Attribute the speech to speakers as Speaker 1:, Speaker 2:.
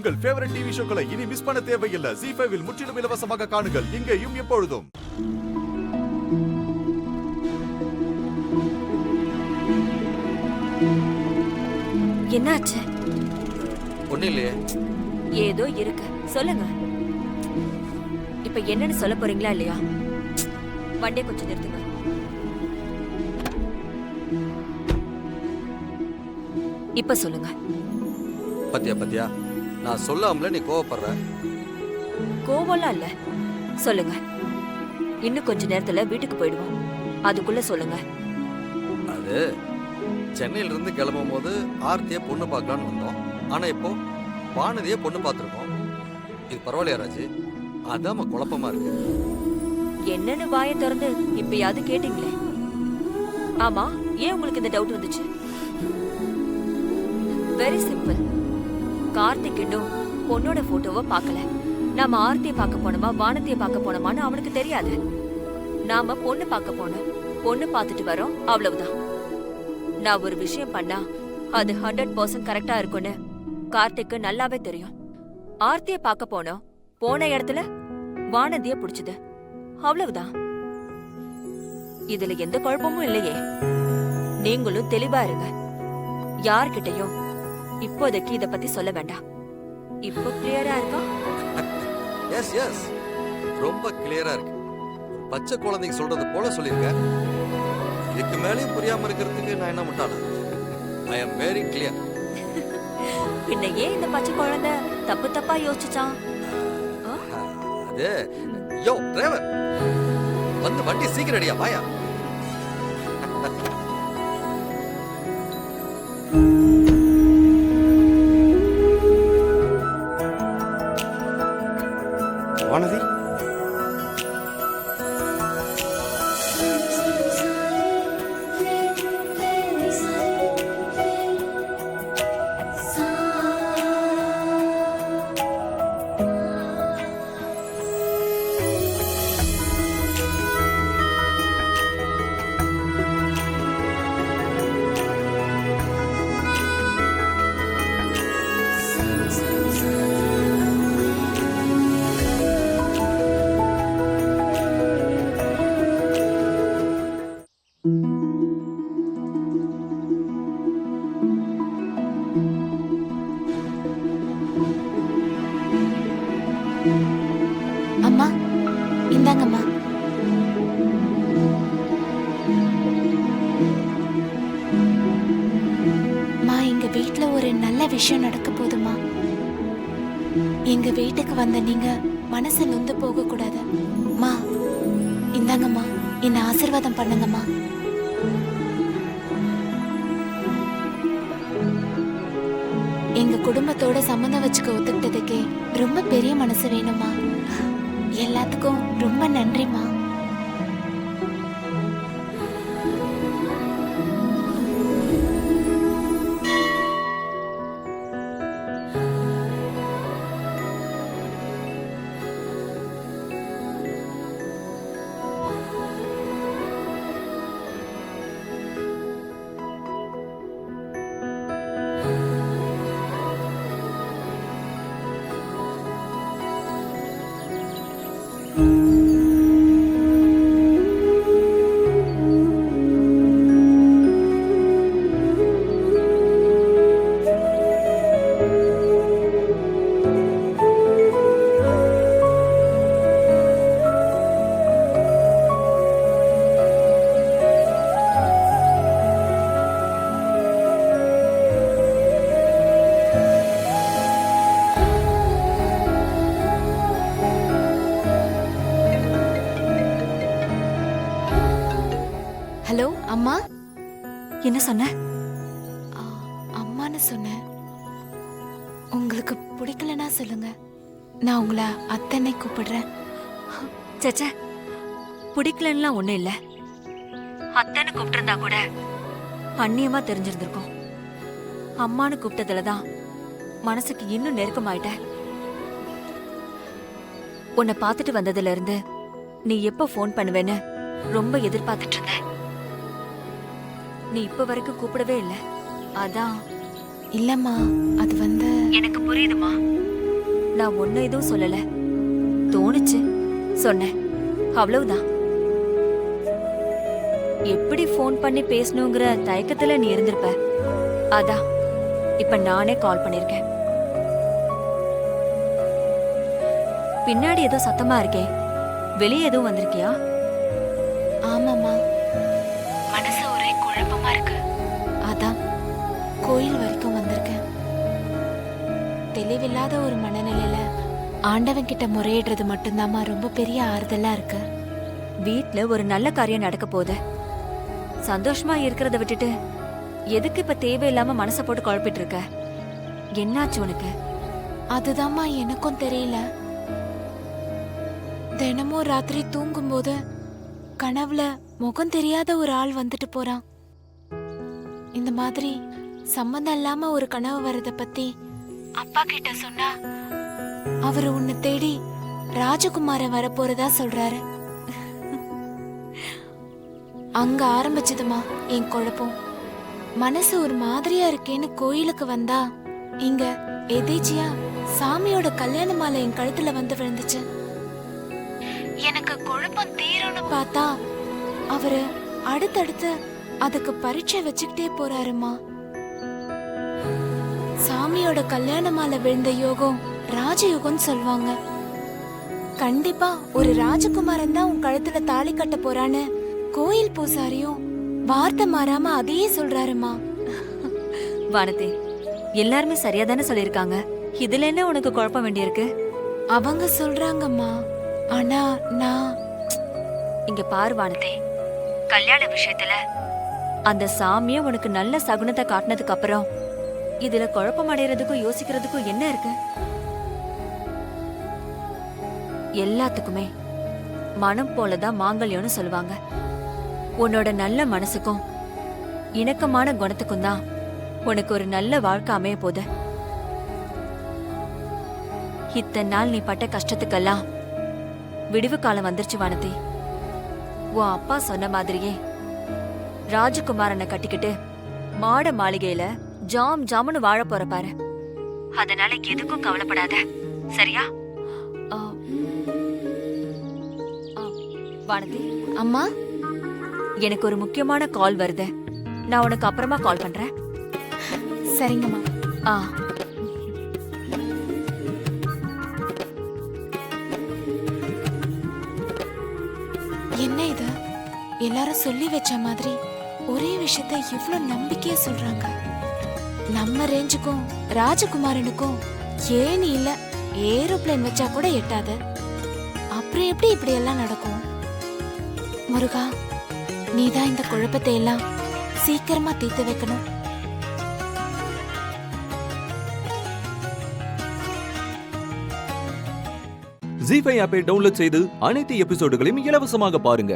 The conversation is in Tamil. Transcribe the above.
Speaker 1: உங்கள் ஃபேவரட் டிவி ஷோக்களை இனி மிஸ் பண்ண தேவையில்லை. ZEE5 இல் முற்றிலும் இலவசமாக காணுங்கள். இங்கேயும் எப்பொழுதும்.
Speaker 2: என்னாச்சு?
Speaker 3: ஒண்ணு இல்லையே.
Speaker 2: ஏதோ இருக்கு, சொல்லுங்க. இப்ப என்னன்னு சொல்ல போறீங்களா இல்லையா? வண்டியை கொஞ்சம் நிறுத்துங்க. இப்ப சொல்லுங்க.
Speaker 3: பத்தியா நான் சொல்லாமல நீ கோவப்படுற.
Speaker 2: கோவம்லாம் இல்ல, சொல்லுங்க. இன்னும் கொஞ்ச நேரத்துல வீட்டுக்கு போயிடுவோம், அதுக்குள்ள சொல்லுங்க.
Speaker 3: அது சென்னையில இருந்து கிளம்பும் போது ஆர்த்திய பொண்ணு பார்க்கலான்னு வந்தோம். ஆனா இப்போ வானதிய பொண்ணு பார்த்துருக்கோம். இது பரவாயில்லையா ராஜி? அதாம குழப்பமா இருக்கு.
Speaker 2: என்னன்னு வாயை திறந்து இப்பயாவது கேட்டீங்களே. ஆமா, ஏன் உங்களுக்கு இந்த டவுட் வந்துச்சு? Very simple. கார்த்திக் இன்னும் பொண்ணோட போட்டோவை பார்க்கல. நாம ஆர்த்தியை பார்க்க போனோமா வானதியை பார்க்க போனோமான்னு அவனுக்கு தெரியாது. நாம பொண்ணு பார்க்க போனோம், பொண்ணு பார்த்துட்டு வரோம், அவ்வளவுதான். நான் ஒரு விஷயம் பண்ணா அது 100% கரெக்டா இருக்கும்னு கார்த்திக்கு நல்லாவே தெரியும். ஆர்த்திய பார்க்க போனோம், போன இடத்துல வானதிய புடிச்சது, அவ்வளவுதான். இதுல எந்த குழப்பமும் இல்லையே. நீங்களும் தெளிவா இருங்க. யார்கிட்டயும் இப்போதைக்கு இத பத்தி சொல்ல வேண்டாம். இப்போ கிளியரா இருக்கா?
Speaker 3: எஸ் எஸ், ரொம்ப கிளியரா இருக்கு. பச்சை குழந்தைக்கு சொல்றது போல சொல்லிருக்க. இதுக்கு மேலேயும் புரியாம இருக்கிறதுக்கு நான் என்ன முட்டாளா? ஐ அம் வெரி கிளியர்.
Speaker 2: பின்ன ஏன் இந்த பச்சை குழந்தை தப்பு தப்பா யோசிச்சான்?
Speaker 3: அது யோ டிரைவர், வந்து வண்டி சீக்கிரம் அடியா வாயா.
Speaker 4: வானதி,
Speaker 5: அம்மா இந்தாங்கம்மா. மா, எங்க வீட்ல ஒரு நல்ல விஷயம் நடக்க போதுமா. எங்க வீட்டுக்கு வந்த நீங்க மனசு நொந்து போக கூடாது. மா இந்தாங்கம்மா, என்ன ஆசீர்வாதம் பண்ணுங்கம்மா. எங்க குடும்பத்தோட சம்மந்தம் வச்சுக்க ஒத்துக்கிட்டதுக்கே ரொம்ப பெரிய மனசு வேணுமா. எல்லாத்துக்கும் ரொம்ப நன்றிமா. ஹலோ அம்மா.
Speaker 2: என்ன சொன்ன?
Speaker 5: அம்மான்னு சொன்னேன். உங்களுக்கு பிடிக்கலன்னா சொல்லுங்க, நான் உங்களை அத்தனை கூப்பிடுறேன்.
Speaker 2: சச்ச, பிடிக்கலன்னா ஒண்ணும் இல்ல. அத்தனை கூப்பிட்டிருந்தா கூட அந்நியமா தெரிஞ்சிருந்திருக்கும். அம்மானு கூப்பிட்டதுலதான் மனசுக்கு இன்னும் நெருக்கமாயிட்ட. உன்னை பார்த்துட்டு வந்ததுல இருந்து நீ எப்ப போன் பண்ணுவேன்னு ரொம்ப எதிர்பார்த்துட்டு இருந்த. நீ இப்ப வரைக்கும் கூப்பிடவே இல்ல. அதான்.
Speaker 5: இல்லம்மா, அது
Speaker 2: எனக்கு புரியுதுமா. நான் ஒன்னும் எதுவும் சொல்லல. தோணுச்சு, சொன்னேன், அவ்வளவுதான். எப்படி ஃபோன் பண்ணி பேசணுங்கிற தயக்கத்துல நீ இருந்திருப்ப. அதான் இப்ப நானே கால் பண்ணிருக்கேன். பின்னாடி ஏதோ சத்தமா இருக்கே, வெளியே எதுவும் வந்திருக்கியா?
Speaker 5: ஆமாம்மா, மனசு ஒரே குழப்பமா இருக்கு. அதான் கோயில் வரைக்கும் வந்திருக்கேன். தெளிவில்லாத ஒரு மனநிலையில ஆண்டவன் கிட்ட முறையிடுறது மட்டும்தாம்மா ரொம்ப பெரிய ஆறுதலா இருக்கு.
Speaker 2: வீட்ல ஒரு நல்ல காரியம் நடக்க போகுது. சந்தோஷமா இருக்கிறத விட்டுட்டு எதுக்கு இப்ப தேவையில்லாம மனசை போட்டு குழப்பிட்டு இருக்க? என்னாச்சு உனக்கு?
Speaker 5: அதுதாம்மா எனக்கும் தெரியல. தினமும் ராத்திரி தூங்கும்போது கனவுல முகம் தெரியாத ஒரு ஆள் வந்துட்டு போறான். இந்த மாதிரி சம்மந்தம் இல்லாம ஒரு கனவு வர்றத பத்தி அப்பா கிட்ட சொன்னா அவரு உன்னை தேடி ராஜகுமாரன் வரப்போறதா சொல்றாரு. அங்க ஆரம்பிச்சதுமா என் குழப்பம். மனசு ஒரு மாதிரியா இருக்கேன்னு கோயிலுக்கு வந்தா இங்க எதேச்சியா சாமியோட கல்யாண மாலை என் கழுத்துல வந்து விழுந்துச்சு. எனக்கு குழப்பம் தீரும்னு பார்த்தா அவரு அடுத்தடுத்து அதுக்கு பரீட்சை வச்சுக்கிட்டே போறாருமா. சாமியோட கல்யாண மாலை விழுந்த யோகம் ராஜயோகம்னு சொல்லுவாங்க. கண்டிப்பா ஒரு ராஜகுமாரன் தான் உன் கழுத்துல தாலி கட்ட போறான்னு கோயில் பூசாரியும் வார்த்தை மாறாம அதையே சொல்றாருமா.
Speaker 2: வானதி, எல்லாருமே சரியா தானே சொல்லிருக்காங்க. இதுல என்ன உனக்கு குழப்பம் வேண்டியிருக்கு?
Speaker 5: அவங்க சொல்றாங்கம்மா, ஆனா நான்
Speaker 2: இங்க பாரு வானதி, கல்யாண விஷயத்துல அந்த சாமியே உனக்கு நல்ல சகுனத்தை காட்டினதுக்கு அப்புறம் இதுல குழப்பம் அடைறதுக்கும் யோசிக்கிறதுக்கும் என்ன இருக்கு? எல்லாத்துக்குமே மனம் போலதான் மாங்கல்யம்னு சொல்லுவாங்க. உன்னோட நல்ல மனசுக்கும் இணக்கமான குணத்துக்கும் தான் உனக்கு ஒரு நல்ல வாழ்க்கை அமைய போது. இத்தனை நாள் நீ பட்ட கஷ்டத்துக்கெல்லாம் விடிவு காலம் வந்துருச்சு வானதி. உன் அப்பா சொன்ன மாதிரியே ராஜகுமாரனை கட்டிக்கிட்டு மாட மாளிகையில ஜாம் ஜாமுன்னு வாழ போற பாரு. அதனால எதுக்கும் கவலைப்படாத, சரியா? வானதி
Speaker 5: அம்மா,
Speaker 2: எனக்கு ஒரு முக்கியமான கால் வருது. நான் உனக்கு அப்புறமா கால் பண்றேன்.
Speaker 5: சரிங்கம்மா. என்ன இது, எல்லாரும் சொல்லி வச்ச மாதிரி ஒரே விஷயத்த இவ்வளவு நம்பிக்கையா சொல்றாங்க. நம்ம ரேஞ்சுக்கும் ராஜகுமாரனுக்கும் ஏணி இல்ல, ஏரோப்ளேன் வச்சா கூட எட்டாது. அப்புறம் எப்படி இப்படி எல்லாம் நடக்கும்? முருகா, நீதான் இந்த குழப்பத்தை எல்லாம் சீக்கிரமா தீர்த்து வைக்கணும்.
Speaker 4: ஜீ5 ஆப்பை டவுன்லோட் செய்து அனைத்து எபிசோடுகளையும் இலவசமாக பாருங்க.